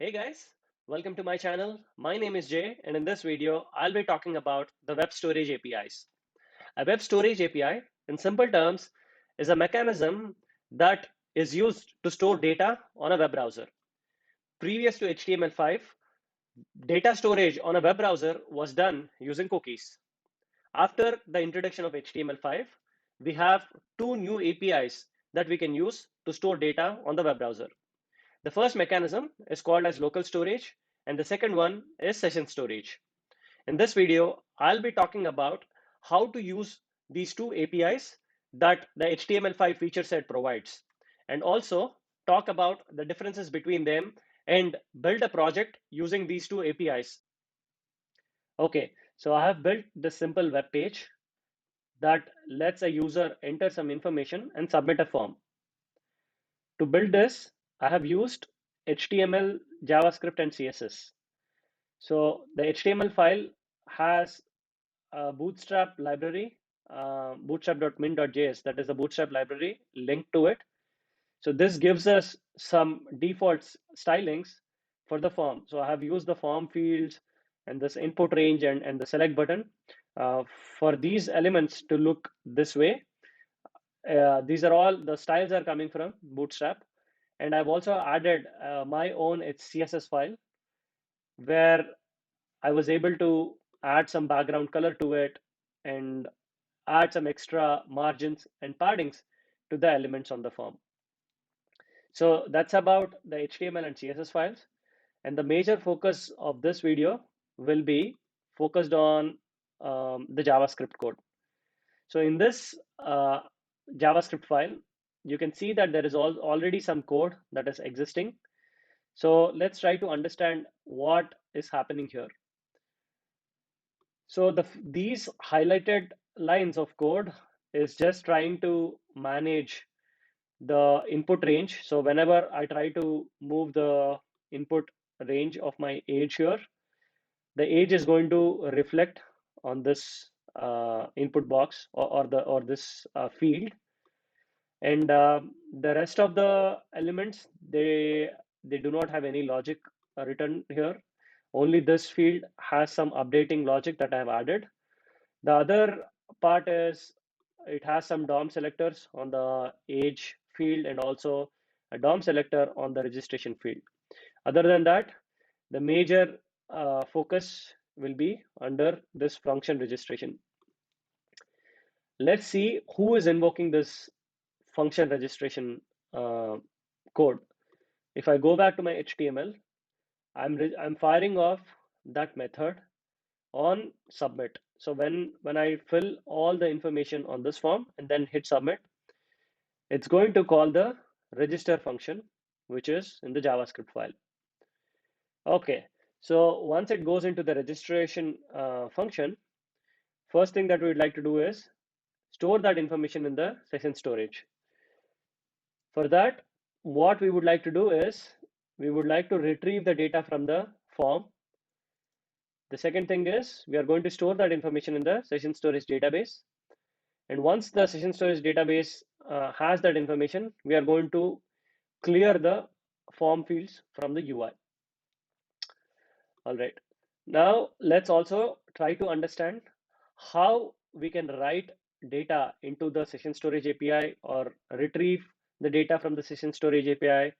Hey guys, welcome to my channel. My name is Jay, and in this video, I'll be talking about the web storage APIs. A web storage API, in simple terms, is a mechanism that is used to store data on a web browser. Previous to HTML5, data storage on a web browser was done using cookies. After the introduction of HTML5, we have two new APIs that we can use to store data on the web browser. The first mechanism is called as local storage, and the second one is session storage. In this video, I'll be talking about how to use these two APIs that the HTML5 feature set provides, and also talk about the differences between them and build a project using these two APIs. Okay, so I have built this simple web page that lets a user enter some information and submit a form. To build this, I have used HTML, JavaScript, and CSS. So the HTML file has a Bootstrap library, bootstrap.min.js, that is the Bootstrap library linked to it. So this gives us some default stylings for the form. So I have used the form fields and this input range and the select button for these elements to look this way. These are all the styles are coming from Bootstrap. And I've also added my own CSS file where I was able to add some background color to it and add some extra margins and paddings to the elements on the form. So that's about the HTML and CSS files. And the major focus of this video will be focused on the JavaScript code. So in this JavaScript file, you can see that there is already some code that is existing. So let's try to understand what is happening here. So these highlighted lines of code is just trying to manage the input range. So whenever I try to move the input range of my age here, the age is going to reflect on this input box or this field, and the rest of the elements they do not have any logic written here. Only this field has some updating logic that I have added. The other part is it has some DOM selectors on the age field and also a DOM selector on the registration field. Other than that, the major focus will be under this function registration. Let's see who is invoking this function registration code. If I go back to my HTML, I'm firing off that method on submit. So when I fill all the information on this form and then hit submit, it's going to call the register function, which is in the JavaScript file. Okay, so once it goes into the registration function, first thing that we'd like to do is store that information in the session storage. For that, what we would like to do is we would like to retrieve the data from the form. The second thing is we are going to store that information in the session storage database. And once the session storage database has that information, we are going to clear the form fields from the UI. All right. Now let's also try to understand how we can write data into the session storage API or retrieve the data from the session storage API,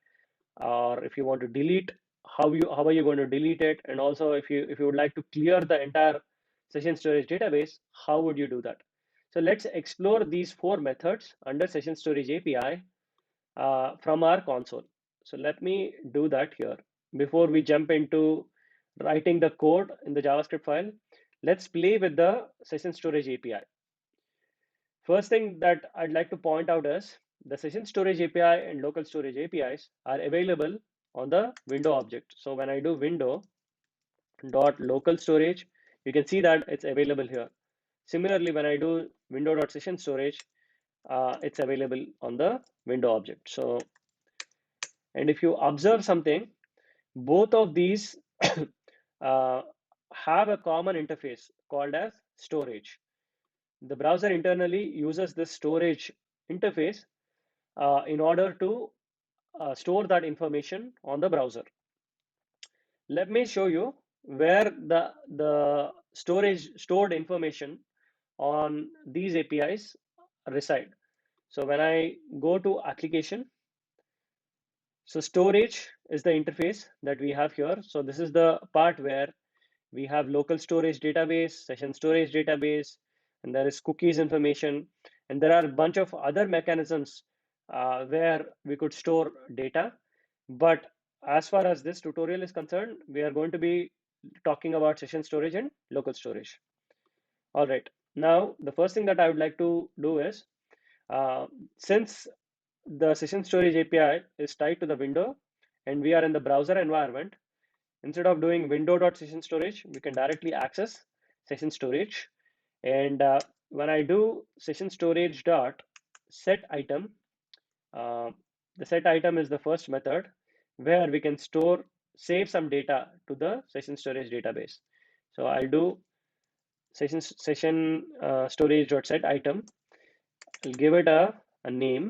or if you want to delete, how are you going to delete it, and also if you would like to clear the entire session storage database, how would you do that? So let's explore these four methods under session storage API from our console. So let me do that here. Before we jump into writing the code in the JavaScript file, let's play with the session storage API. First thing that I'd like to point out is the session storage API and local storage APIs are available on the window object. So when I do window dot local storage, you can see that it's available here. Similarly, when I do window dot session storage, it's available on the window object. So, and if you observe something, both of these have a common interface called as storage. The browser internally uses this storage interface in order to store that information on the browser. Let me show you where the stored information on these APIs reside. So when I go to application, so storage is the interface that we have here. So this is the part where we have local storage database, session storage database, and there is cookies information, and there are a bunch of other mechanisms where we could store data. But as far as this tutorial is concerned, we are going to be talking about session storage and local storage. All right. Now, the first thing that I would like to do is, uh, since the session storage API is tied to the window and we are in the browser environment, instead of doing window.sessionStorage, we can directly access session storage. And when I do session storage dot set item, uh, the set item is the first method where we can save some data to the session storage database. So I'll do session storage dot set item. I'll give it a name.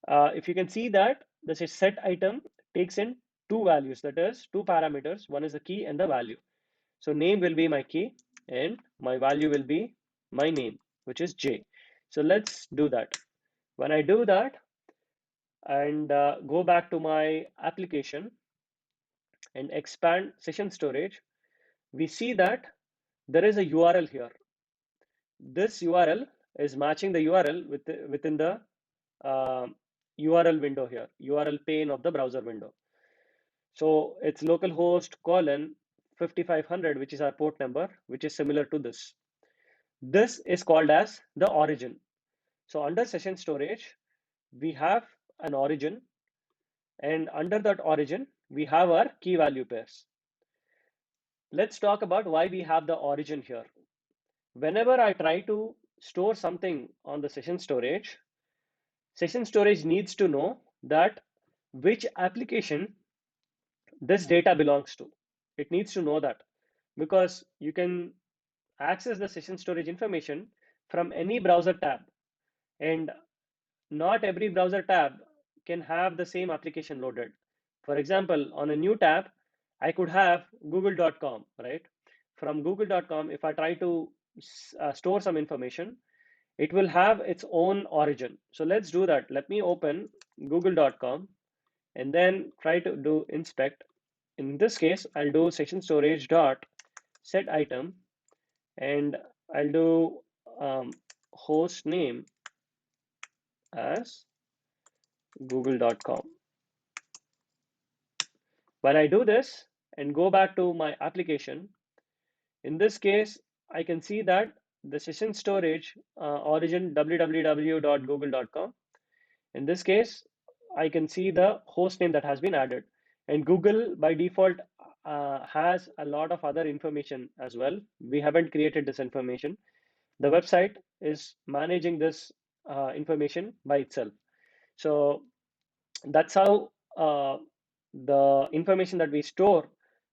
If you can see that the set item takes in two values, that is two parameters. One is the key and the value. So name will be my key and my value will be my name, which is J. So let's do that. When I do that and go back to my application and expand session storage, we see that there is a URL here. This URL is matching the URL within the URL window here, URL pane of the browser window. So it's localhost colon 5500, which is our port number, which is similar to this. This is called as the origin. So under session storage, we have an origin, and under that origin, we have our key value pairs. Let's talk about why we have the origin here. Whenever I try to store something on the session storage needs to know that which application this data belongs to. It needs to know that because you can access the session storage information from any browser tab, and not every browser tab can have the same application loaded. For example, on a new tab, I could have google.com, right? From google.com, if I try to store some information, it will have its own origin. So let's do that. Let me open google.com and then try to do inspect. In this case, I'll do session storage dot set item, and I'll do host name as google.com. When I do this and go back to my application, in this case, I can see that the session storage origin www.google.com. In this case, I can see the host name that has been added. And Google by default has a lot of other information as well. We haven't created this information. The website is managing this information by itself. So that's how the information that we store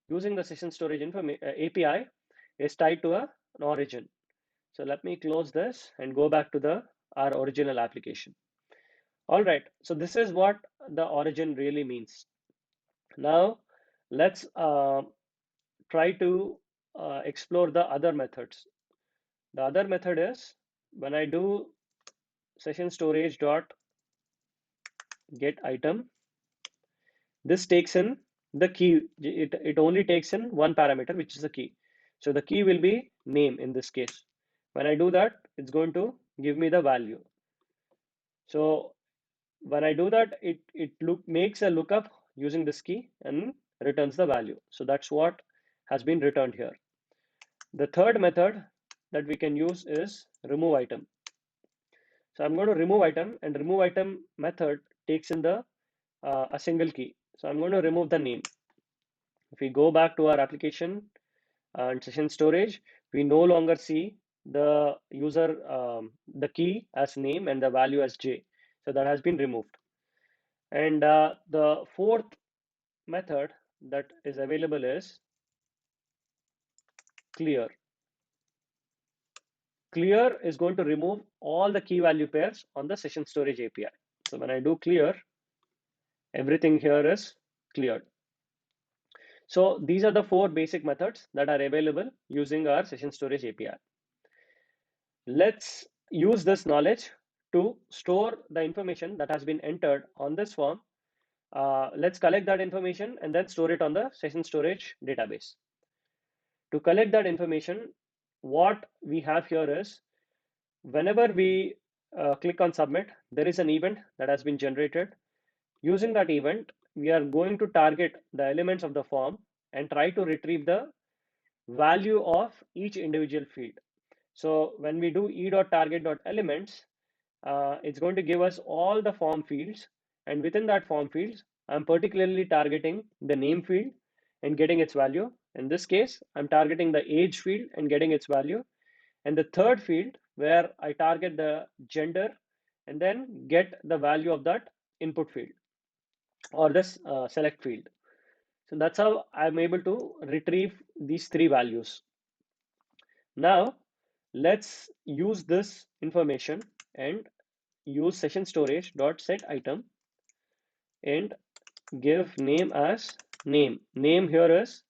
using the session storage API is tied to an origin. So let me close this and go back to our original application. All right, so this is what the origin really means. Now let's try to explore the other methods. The other method is when I do session storage dot get item, this takes in the key. It only takes in one parameter, which is the key. So the key will be name in this case. When I do that, it's going to give me the value. So when I do that, it makes a lookup using this key and returns the value. So that's what has been returned here. The third method that we can use is remove item. So I'm going to remove item, and remove item method takes in a single key. So I'm going to remove the name. If we go back to our application and session storage, we no longer see the user, the key as name and the value as J. So that has been removed. And the fourth method that is available is clear. Clear is going to remove all the key value pairs on the session storage API. So when I do clear, everything here is cleared. So these are the four basic methods that are available using our session storage API. Let's use this knowledge to store the information that has been entered on this form. Let's collect that information and then store it on the session storage database. To collect that information, what we have here is whenever we click on submit, there is an event that has been generated. Using that event, we are going to target the elements of the form and try to retrieve the value of each individual field. So when we do e.target.elements, it's going to give us all the form fields, and within that form fields, I'm particularly targeting the name field and getting its value. In this case, I'm targeting the age field and getting its value, and the third field where I target the gender and then get the value of that input field or this select field. So that's how I'm able to retrieve these three values. Now let's use this information and use session storage dot set item and give name as name. Name here is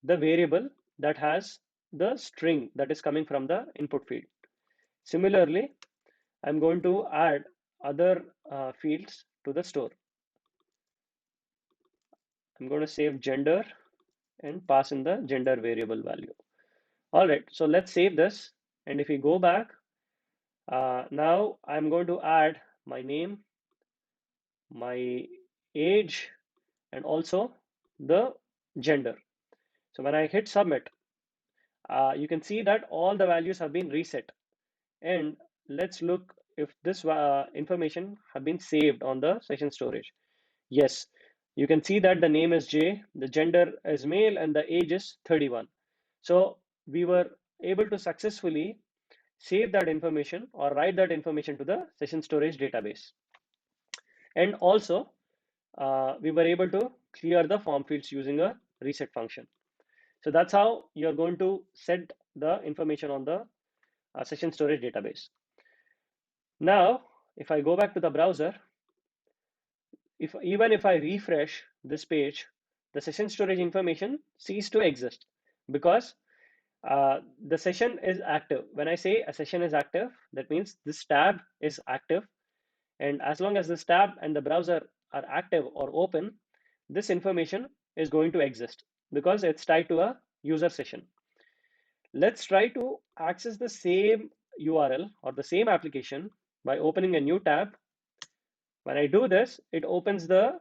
the variable that has the string that is coming from the input field. Similarly, I'm going to add other fields to the store. I'm going to save gender and pass in the gender variable value. All right, so let's save this. And if we go back, now I'm going to add my name, my age, and also the gender. So when I hit submit, you can see that all the values have been reset. And let's look if this information have been saved on the session storage. Yes, you can see that the name is J, the gender is male, and the age is 31. So we were able to successfully save that information or write that information to the session storage database. And also, we were able to clear the form fields using a reset function. So that's how you're going to set the information on the session storage database. Now, if I go back to the browser, even if I refresh this page, the session storage information ceases to exist because the session is active. When I say a session is active, that means this tab is active. And as long as this tab and the browser are active or open, this information is going to exist because it's tied to a user session. Let's try to access the same URL or the same application by opening a new tab. When I do this, it opens the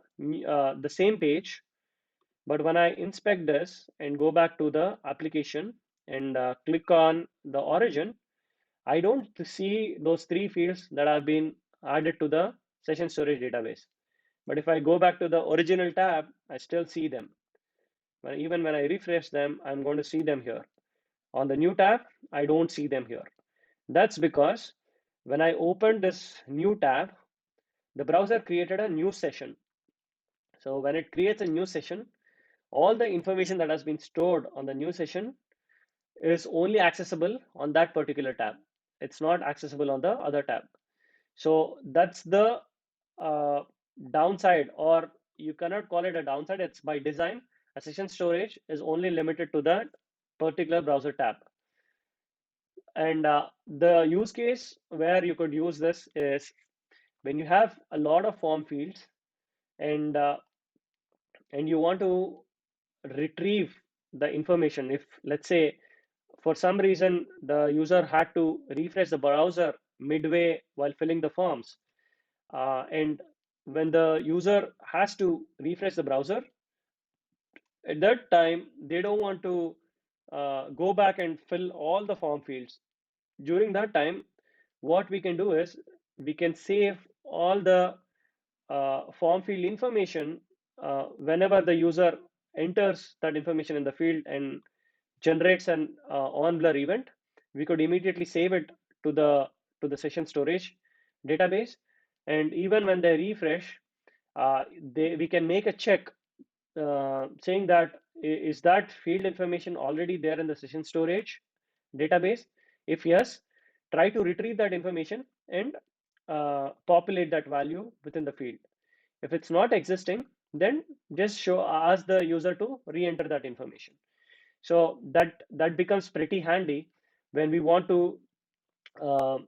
same page. But when I inspect this and go back to the application and click on the origin, I don't see those three fields that have been added to the session storage database. But if I go back to the original tab, I still see them. Even when I refresh them, I'm going to see them here. On the new tab, I don't see them here. That's because when I opened this new tab, the browser created a new session. So when it creates a new session, all the information that has been stored on the new session is only accessible on that particular tab. It's not accessible on the other tab. So that's the downside, or you cannot call it a downside. It's by design. A session storage is only limited to that particular browser tab. And the use case where you could use this is when you have a lot of form fields and you want to retrieve the information. If let's say for some reason the user had to refresh the browser midway while filling the forms, and when the user has to refresh the browser, at that time they don't want to go back and fill all the form fields. During that time, what we can do is we can save all the form field information whenever the user enters that information in the field and generates an on blur event. We could immediately save it to the session storage database, and even when they refresh, we can make a check saying that is that field information already there in the session storage database. If yes, try to retrieve that information and populate that value within the field. If it's not existing, then just ask the user to re-enter that information. So that becomes pretty handy when we want to uh,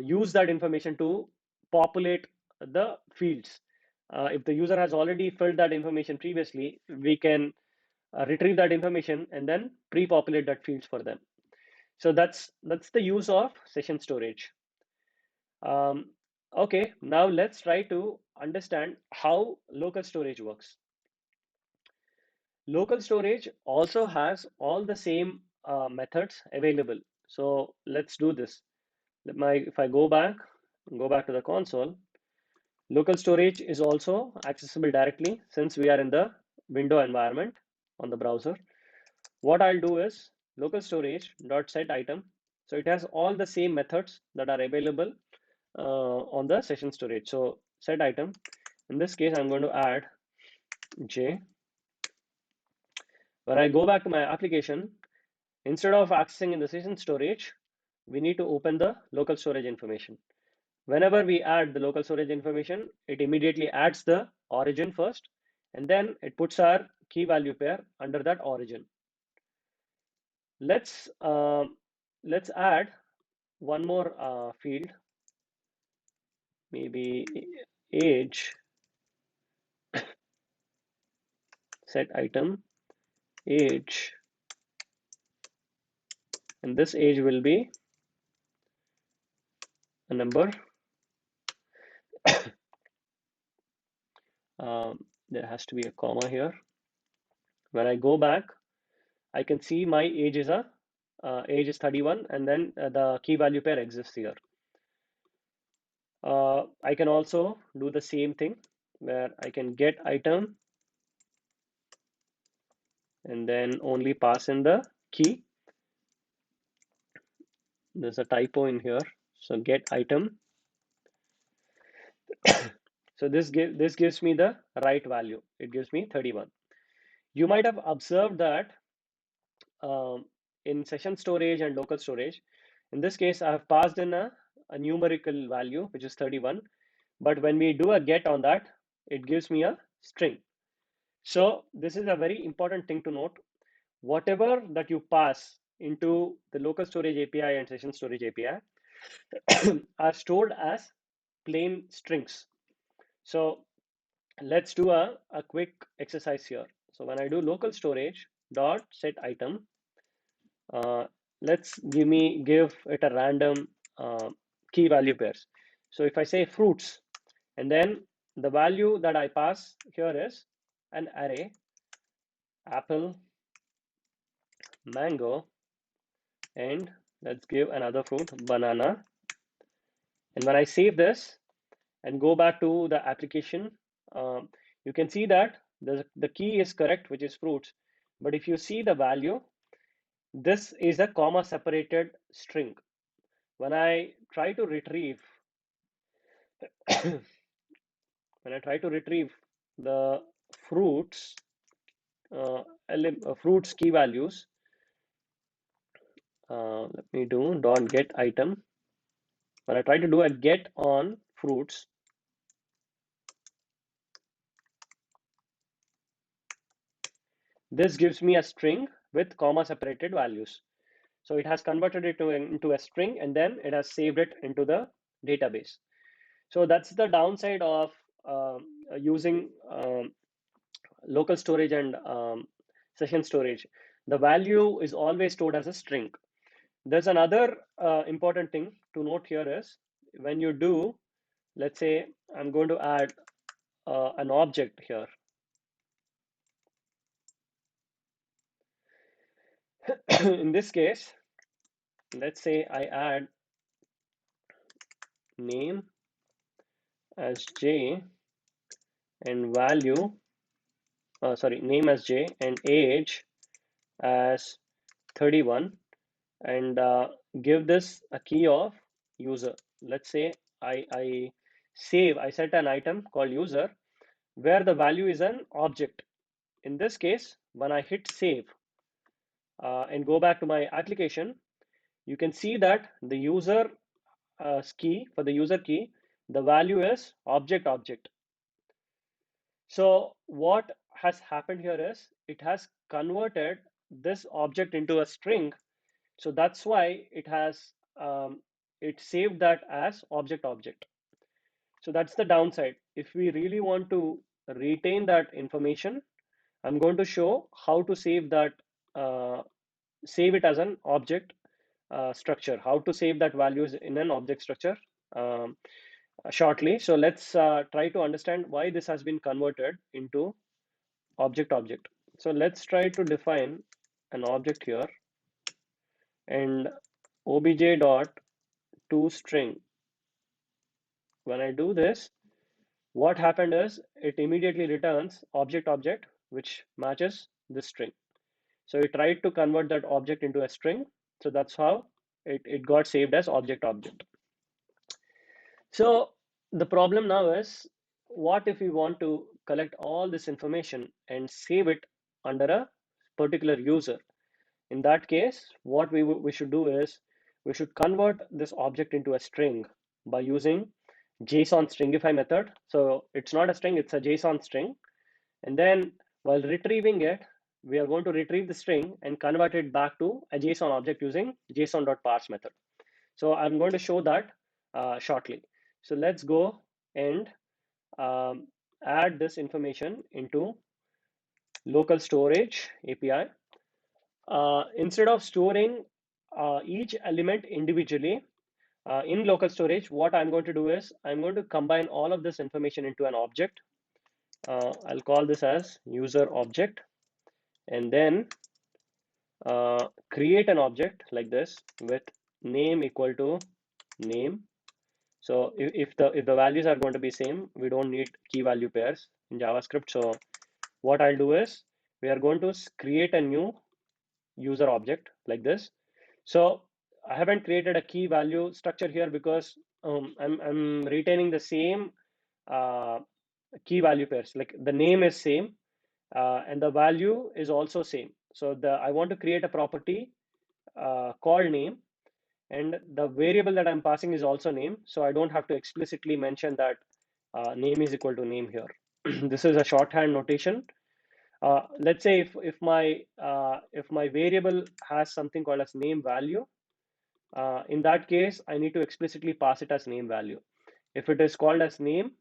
use that information to populate the fields. If the user has already filled that information previously, we can retrieve that information and then pre-populate that fields for them. So that's the use of session storage. Okay, now let's try to understand how local storage works. Local storage also has all the same methods available. So let's do this. If I go back to the console, local storage is also accessible directly since we are in the window environment on the browser. What I'll do is local storage dot set item. So it has all the same methods that are available on the session storage. So set item. In this case, I'm going to add J. When I go back to my application, instead of accessing in the session storage, we need to open the local storage information. Whenever we add the local storage information, it immediately adds the origin first, and then it puts our key value pair under that origin. Let's add one more field, maybe age, set item age, and this age will be a number. There has to be a comma here. When I go back, I can see my age is 31, and then the key value pair exists here. I can also do the same thing where I can get item and then only pass in the key. There's a typo in here, so get item. So this gives me the right value. It gives me 31. You might have observed that in session storage and local storage, in this case, I have passed in a numerical value, which is 31. But when we do a get on that, it gives me a string. So this is a very important thing to note. Whatever that you pass into the local storage API and session storage API are stored as plain strings. So let's do a quick exercise here. So when I do local storage dot set item, uh, let's give it a random key value pairs. So if I say fruits, and then the value that I pass here is an array, apple, mango, and let's give another fruit, banana. And when I save this and go back to the application, you can see that the key is correct, which is fruits. But if you see the value, this is a comma separated string. When I try to retrieve, when I try to retrieve the fruits, fruits key values, let me do dot get item. When I try to do a get on fruits, this gives me a string with comma separated values. So it has converted it into a string, and then it has saved it into the database. So that's the downside of using local storage and session storage. The value is always stored as a string. There's another important thing to note here is when you do, let's say I'm going to add an object here. In this case, let's say I add name as J and value, name as J and age as 31, and give this a key of user. Let's say I set an item called user where the value is an object. In this case, when I hit save and go back to my application, you can see that the user key, for the user key, the value is object. So what has happened here is it has converted this object into a string. So that's why it saved that as object. So that's the downside. If we really want to retain that information, I'm going to show how to save it as an object structure, how to save that values in an object structure um, shortly. So let's try to understand why this has been converted into object. So let's try to define an object here, and obj dot toString. When I do this, what happened is it immediately returns object which matches this string. So we tried to convert that object into a string. So that's how it got saved as object. So the problem now is, what if we want to collect all this information and save it under a particular user? In that case, what we should do is we should convert this object into a string by using JSON stringify method. So it's not a string, it's a JSON string. And then while retrieving it, we are going to retrieve the string and convert it back to a JSON object using json.parse method. So I'm going to show that shortly. So let's go and add this information into local storage API. Instead of storing each element individually in local storage, what I'm going to do is I'm going to combine all of this information into an object. I'll call this as user object, and then create an object like this with name equal to name. So if the values are going to be same, we don't need key value pairs in JavaScript. So what I'll do is we are going to create a new user object like this. So I haven't created a key value structure here because I'm retaining the same uh, key value pairs. Like the name is same and the value is also same. So I want to create a property called name, and the variable that I'm passing is also name. So I don't have to explicitly mention that name is equal to name here. This is a shorthand notation. Let's say if my variable has something called as name value, in that case I need to explicitly pass it as name value. If it is called as name,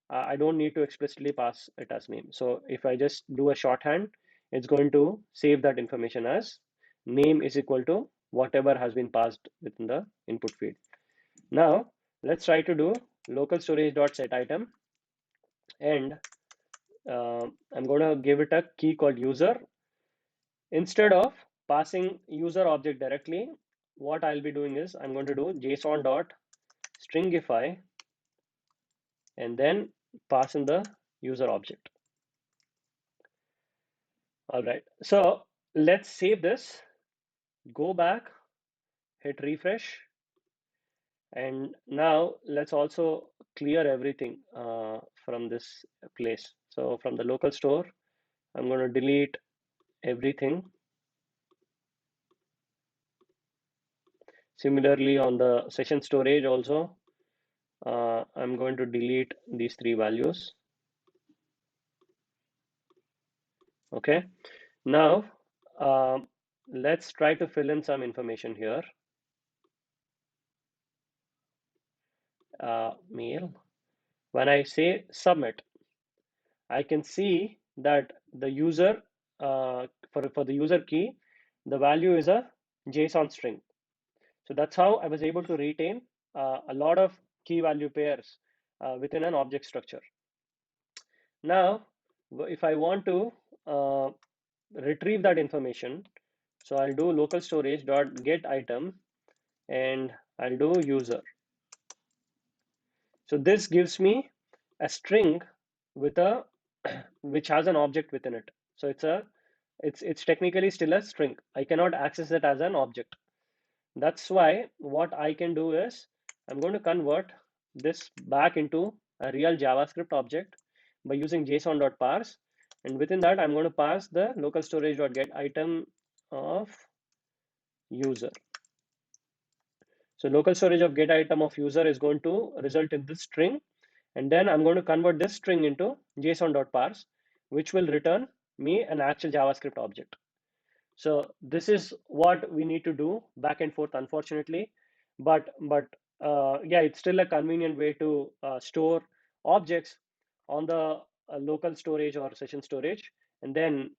I don't need to explicitly pass it as name. So if I just do a shorthand, it's going to save that information as name is equal to whatever has been passed within the input field. Now let's try to do local storage dot set item, and I'm going to give it a key called user. Instead of passing user object directly, what I'll be doing is I'm going to do JSON dot stringify and then pass in the user object. All right, so let's save this, go back, hit refresh, and now let's also clear everything from this place. So from the local store, I'm going to delete everything. Similarly, on the session storage also, I'm going to delete these three values. Okay, now let's try to fill in some information here. Mail. When I say submit, I can see that the user for the user key, the value is a JSON string. So that's how I was able to retain a lot of key value pairs within an object structure. Now, if I want to retrieve that information, so I'll do local storage dot get item and I'll do user. So this gives me a string with a which has an object within it. So it's technically still a string. I cannot access it as an object. That's why what I can do is I'm going to convert this back into a real JavaScript object by using json.parse, and within that I'm going to pass the local storage.get item of user. So local storage of get item of user is going to result in this string, And then I'm going to convert this string into json.parse, which will return me an actual JavaScript object. So this is what we need to do back and forth, unfortunately, but yeah, it's still a convenient way to store objects on the local storage or session storage, and then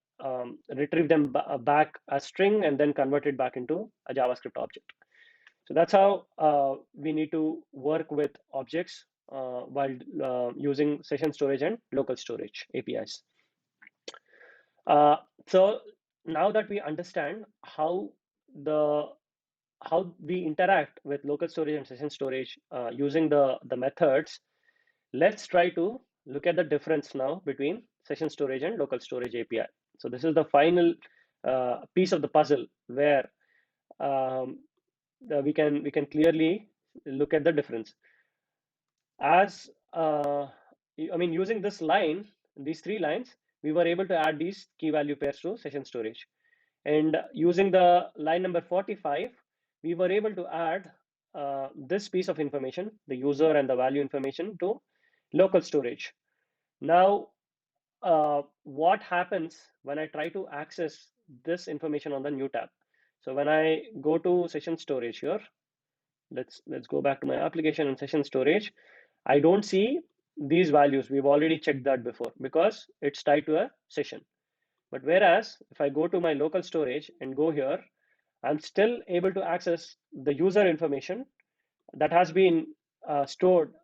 retrieve them back as string and then convert it back into a JavaScript object. So that's how we need to work with objects while using session storage and local storage APIs. Uh, so now that we understand the how we interact with local storage and session storage using the methods, let's try to look at the difference now between session storage and local storage API. So this is the final piece of the puzzle where um, we can clearly look at the difference. As I mean, using this line, these three lines, we were able to add these key value pairs to session storage. And using the line number 45, we were able to add this piece of information, the user and the value information, to local storage. Now, what happens when I try to access this information on the new tab? So when I go to session storage here, let's go back to my application and session storage. I don't see these values. We've already checked that before because it's tied to a session. But whereas if I go to my local storage and go here, I'm still able to access the user information that has been stored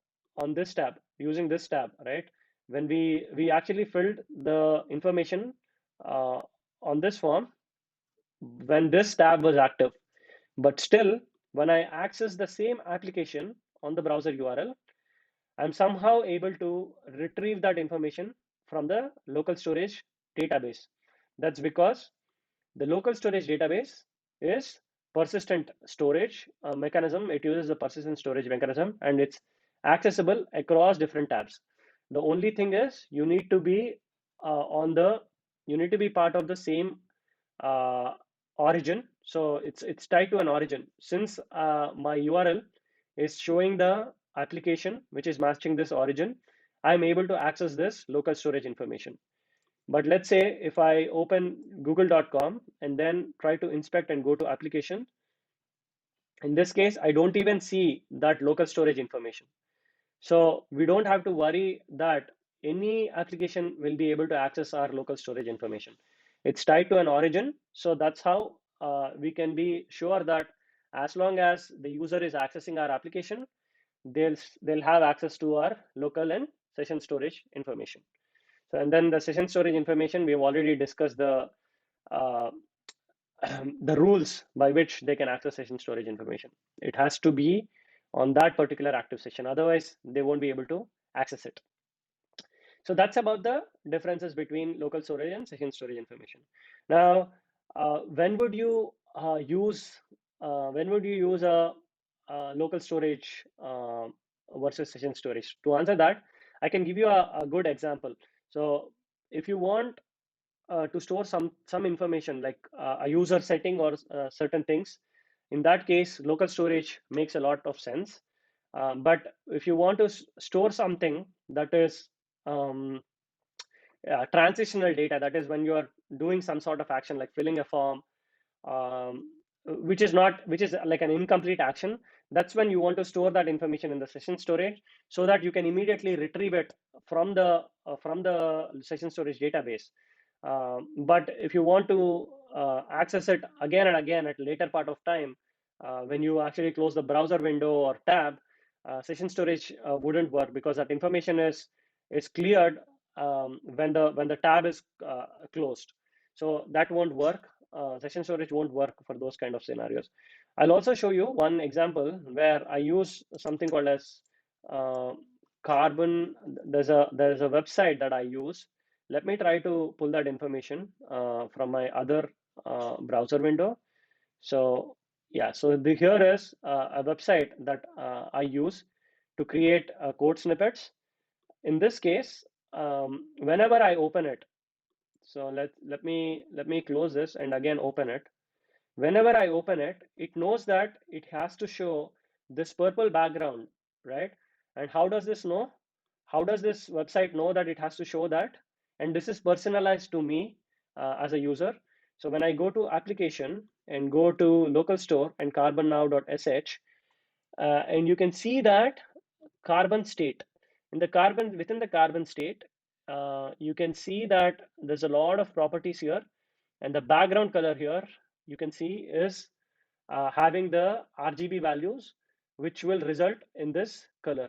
on this tab using this tab, right? When we actually filled the information uh, on this form when this tab was active, but still when I access the same application on the browser URL, I'm somehow able to retrieve that information from the local storage database. That's because the local storage database is persistent storage mechanism. It uses the persistent storage mechanism and it's accessible across different tabs. The only thing is you need to be you need to be part of the same uh, origin. So it's tied to an origin. Since my URL is showing the application which is matching this origin, I'm able to access this local storage information. But let's say if I open google.com and then try to inspect and go to application, in this case, I don't even see that local storage information. So we don't have to worry that any application will be able to access our local storage information. It's tied to an origin. So that's how we can be sure that as long as the user is accessing our application, they'll have access to our local and session storage information. So, and then the session storage information, we've already discussed uh, the rules by which they can access session storage information. It has to be on that particular active session. Otherwise, they won't be able to access it. So that's about the differences between local storage and session storage information. Now, when would you use a local storage versus session storage? To answer that, I can give you a good example. So if you want to store some information like a user setting or certain things, in that case local storage makes a lot of sense. But if you want to store something that is transitional data, that is when you are doing some sort of action like filling a form, um, which is like an incomplete action, that's when you want to store that information in the session storage so that you can immediately retrieve it from the session storage database. But if you want to access it again and again at a later part of time, when you actually close the browser window or tab, session storage wouldn't work because that information is cleared when the tab is closed. So that won't work. Session storage won't work for those kind of scenarios. I'll also show you one example where I use something called as uh, Carbon. There's a website that I use. Let me try to pull that information from my other browser window. So yeah, so here is a website that I use to create code snippets. In this case, whenever I open it, so let me close this and again open it. Whenever I open it, it knows that it has to show this purple background, right? And how does this know? how does this website know that it has to show that? And this is personalized to me as a user. So when I go to application and go to local store and carbonnow.sh, and you can see that carbon state. In the carbon, within the carbon state, you can see that there's a lot of properties here, and the background color here you can see is having the RGB values, which will result in this color.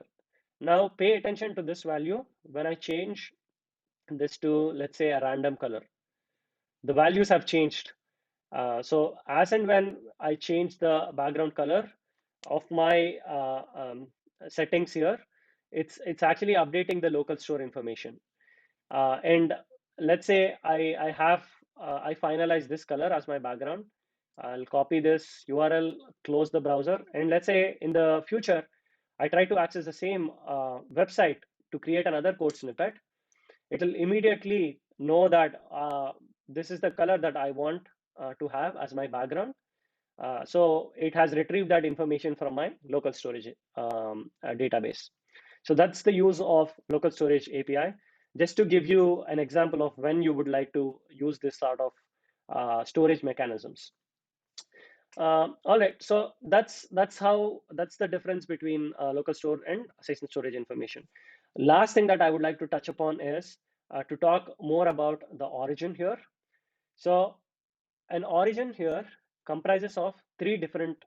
Now pay attention to this value. When I change this to, let's say, a random color, the values have changed. So as and when I change the background color of my settings here, it's actually updating the local store information. And let's say I finalize this color as my background. I'll copy this URL, close the browser, and let's say in the future I try to access the same website to create another code snippet. It will immediately know that this is the color that I want to have as my background. So it has retrieved that information from my local storage database. So that's the use of local storage API. Just to give you an example of when you would like to use this sort of storage mechanisms. All right, so that's the difference between local store and session storage information. Last thing that I would like to touch upon is to talk more about the origin here. So an origin here comprises of three different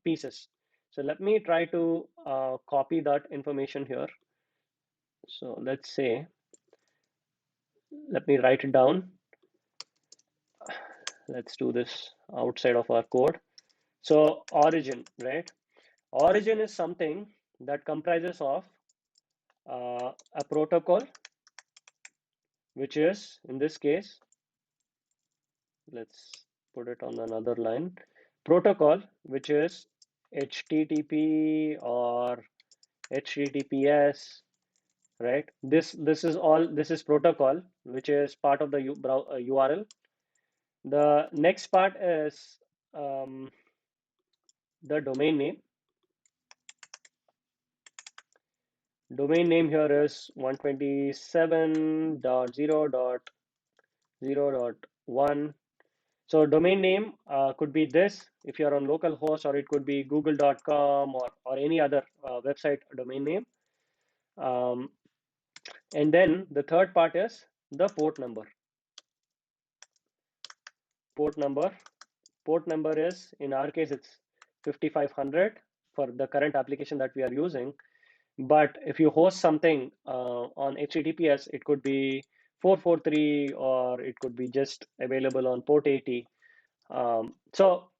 pieces. So let me try to copy that information here. So let's say, let me write it down. Let's do this outside of our code. So origin, right? Origin is something that comprises of a protocol, which is, in this case, let's put it on another line. Protocol, which is HTTP or HTTPS, right? This is protocol, which is part of the URL. The next part is the domain name. Domain name here is 127.0.0.1. So domain name could be this if you're on localhost, or it could be google.com or any other website domain name. And then the third part is the port number. Port number is, in our case, it's 5500 for the current application that we are using. But if you host something on HTTPS, it could be 443, or it could be just available on port 80. So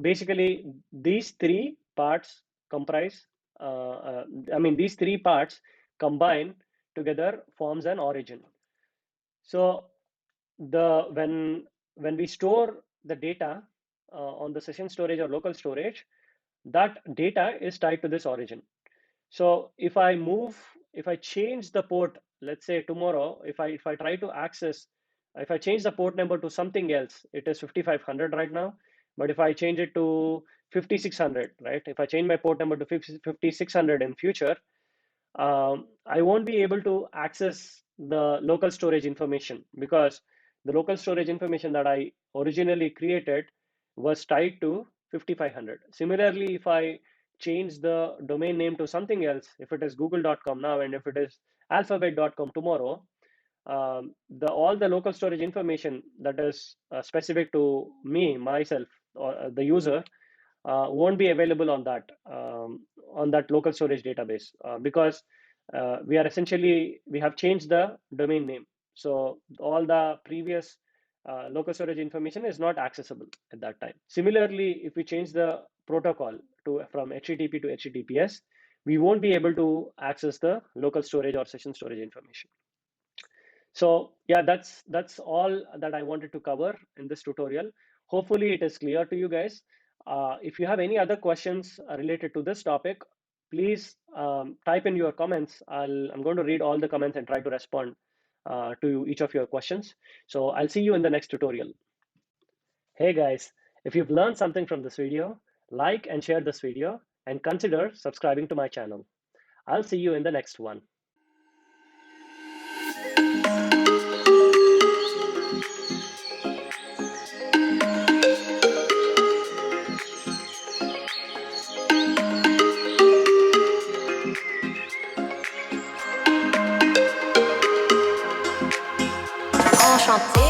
basically, these three parts comprise, these three parts combine together forms an origin. So when we store the data on the session storage or local storage, that data is tied to this origin. So if I change the port, let's say tomorrow, if I try to access, if I change the port number to something else, it is 5500 right now. But if I change it to 5600, right? If I change my port number to 5600 in future, I won't be able to access the local storage information, because the local storage information that I originally created was tied to 5500. Similarly, if I change the domain name to something else, if it is google.com now and if it is alphabet.com tomorrow, all the local storage information that is specific to me, myself, or the user, won't be available on that local storage database, because we have changed the domain name. So all the previous local storage information is not accessible at that time. Similarly, if we change the protocol from HTTP to HTTPS, we won't be able to access the local storage or session storage information. So yeah, that's all that I wanted to cover in this tutorial. Hopefully it is clear to you guys. If you have any other questions related to this topic, please type in your comments. I'm going to read all the comments and try to respond to each of your questions. So I'll see you in the next tutorial. Hey guys, if you've learned something from this video, like and share this video and consider subscribing to my channel. I'll see you in the next one. chanter.